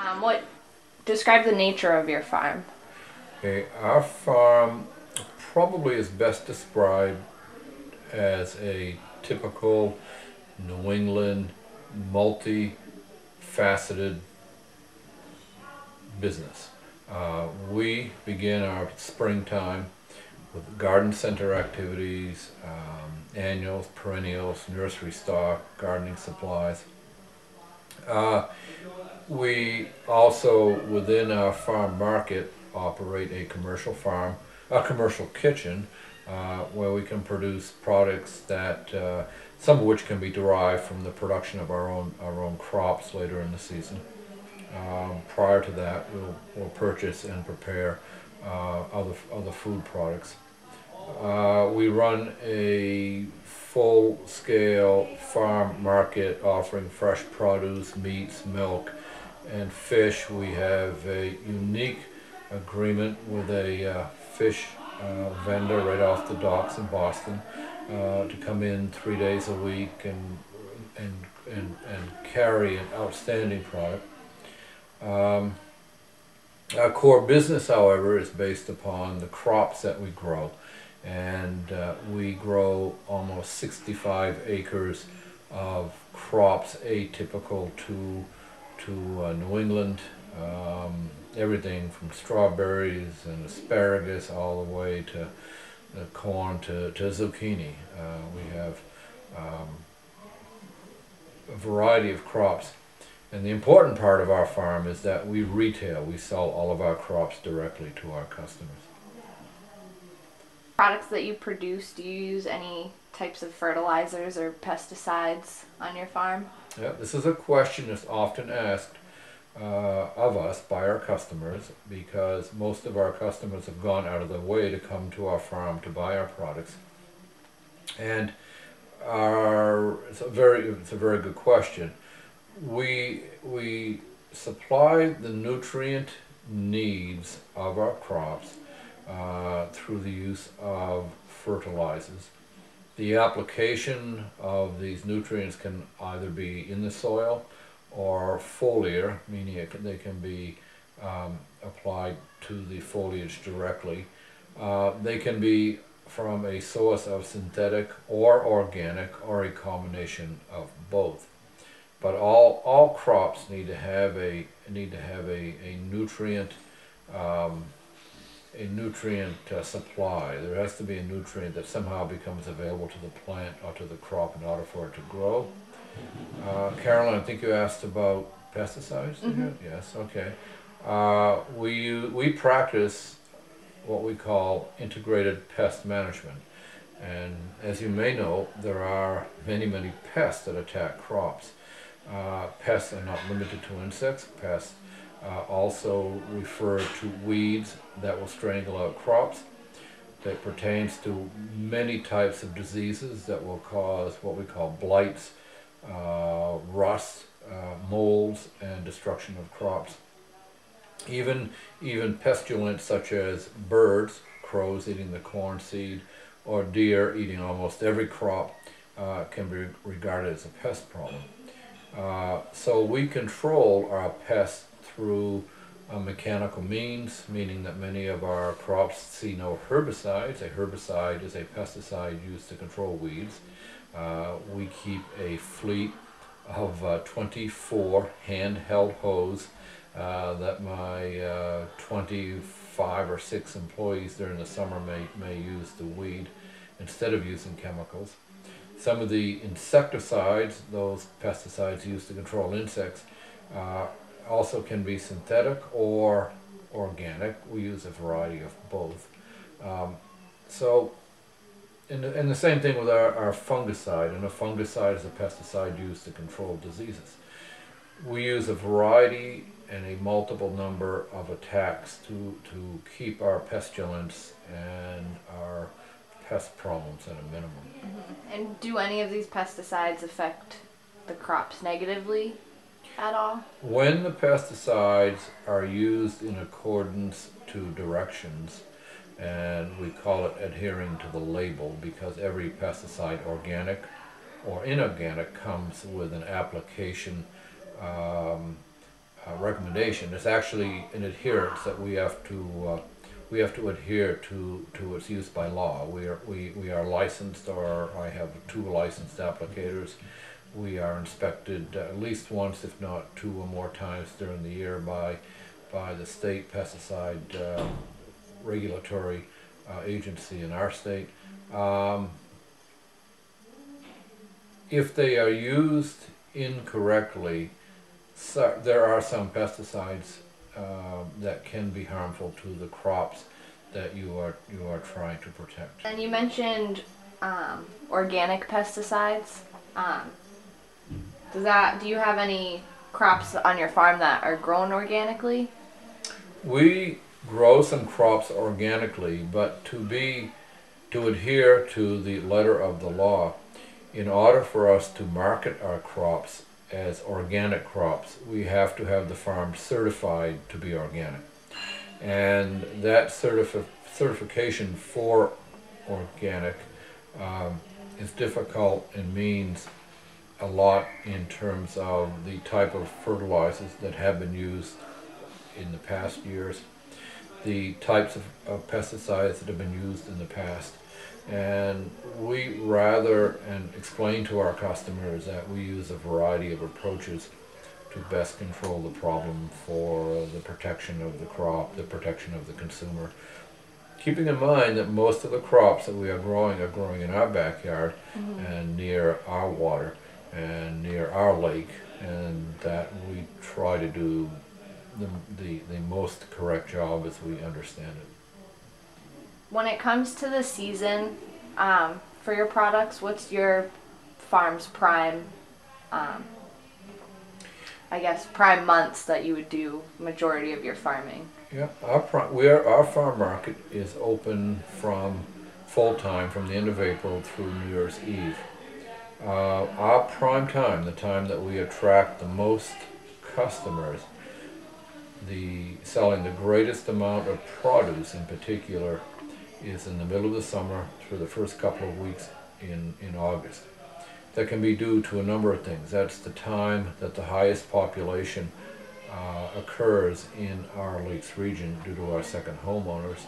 What describe the nature of your farm? Okay, our farm probably is best described as a typical New England multi-faceted business. We begin our springtime with garden center activities, annuals, perennials, nursery stock, gardening supplies. Uh, we also, within our farm market, operate a commercial farm, a commercial kitchen, where we can produce products that, some of which can be derived from the production of our own crops later in the season. Prior to that, we'll purchase and prepare other food products. We run a full-scale farm market offering fresh produce, meats, milk, and fish. We have a unique agreement with a fish vendor right off the docks in Boston to come in 3 days a week and carry an outstanding product. Our core business, however, is based upon the crops that we grow, and we grow almost 65 acres of crops atypical to New England. Everything from strawberries and asparagus all the way to corn to zucchini. We have a variety of crops. And the important part of our farm is that we retail. We sell all of our crops directly to our customers. Products that you produce, do you use any types of fertilizers or pesticides on your farm? Yeah, this is a question that's often asked of us by our customers, because most of our customers have gone out of their way to come to our farm to buy our products. And it's a very good question. We supply the nutrient needs of our crops through the use of fertilizers. The application of these nutrients can either be in the soil or foliar, meaning they can be applied to the foliage directly. They can be from a source of synthetic or organic, or a combination of both. But all crops need to have a nutrient supply. There has to be a nutrient that somehow becomes available to the plant or to the crop in order for it to grow. Carolann, I think you asked about pesticides. Mm-hmm. Yes. Okay. We practice what we call integrated pest management, and as you may know, there are many pests that attack crops. Pests are not limited to insects. Pests also refer to weeds that will strangle out crops. That pertains to many types of diseases that will cause what we call blights, rust, molds, and destruction of crops. Even pestilence such as birds, crows eating the corn seed, or deer eating almost every crop can be regarded as a pest problem. So we control our pests through mechanical means, meaning that many of our crops see no herbicides. A herbicide is a pesticide used to control weeds. We keep a fleet of 24 handheld hose that my 25 or 6 employees during the summer may use to weed instead of using chemicals. Some of the insecticides, those pesticides used to control insects, also can be synthetic or organic. We use a variety of both. And the same thing with our fungicide, and a fungicide is a pesticide used to control diseases. We use a variety and a multiple number of attacks to keep our pestilence and our pest problems at a minimum. Mm-hmm. And do any of these pesticides affect the crops negatively at all? When the pesticides are used in accordance to directions, and we call it adhering to the label, because every pesticide, organic or inorganic, comes with an application recommendation. It's actually an adherence that we have to adhere to its use by law. We are licensed, or I have 2 licensed applicators. We are inspected at least once, if not 2 or more times during the year by the state pesticide regulatory agency in our state. If they are used incorrectly, there are some pesticides that can be harmful to the crops that you are trying to protect. And you mentioned organic pesticides. Do you have any crops on your farm that are grown organically? We grow some crops organically, but to adhere to the letter of the law, in order for us to market our crops as organic crops, we have to have the farm certified to be organic. And that certification for organic is difficult and means a lot in terms of the type of fertilizers that have been used in the past years, the types of pesticides that have been used in the past. And we explain to our customers that we use a variety of approaches to best control the problem for the protection of the crop, the protection of the consumer. Keeping in mind that most of the crops that we are growing in our backyard and near our water and near our lake, and that we try to do the most correct job as we understand it. When it comes to the season for your products, what's your farm's prime, prime months that you would do majority of your farming? Yeah, our farm market is open from full-time from the end of April through New Year's Eve. Our prime time, the time that we attract the most customers, selling the greatest amount of produce in particular, is in the middle of the summer through the first couple of weeks in August. That can be due to a number of things. That's the time that the highest population occurs in our lakes region due to our second homeowners.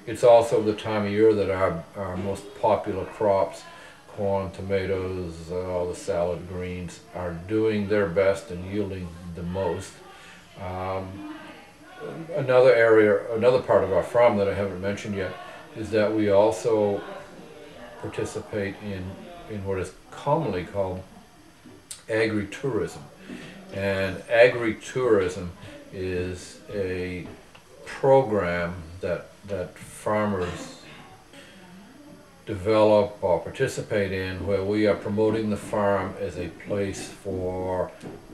It's also the time of year that our most popular crops, corn, tomatoes, all the salad greens, are doing their best and yielding the most. Another part of our farm that I haven't mentioned yet is that we also participate in what is commonly called agritourism. And agritourism is a program that farmers develop or participate in, where we are promoting the farm as a place for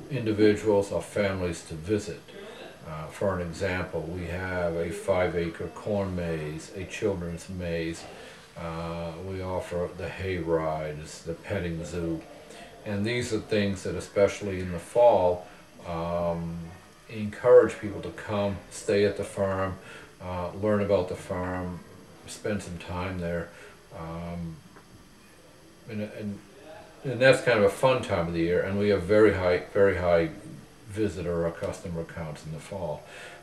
individuals or families to visit. For an example, we have a 5-acre corn maze, a children's maze. We offer the hay rides, the petting zoo. And these are things that, especially in the fall, encourage people to come, stay at the farm, learn about the farm, spend some time there. And that's kind of a fun time of the year, and we have very high visitor or customer counts in the fall.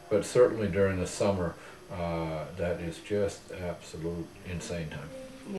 But certainly during the summer, that is just absolute insane time.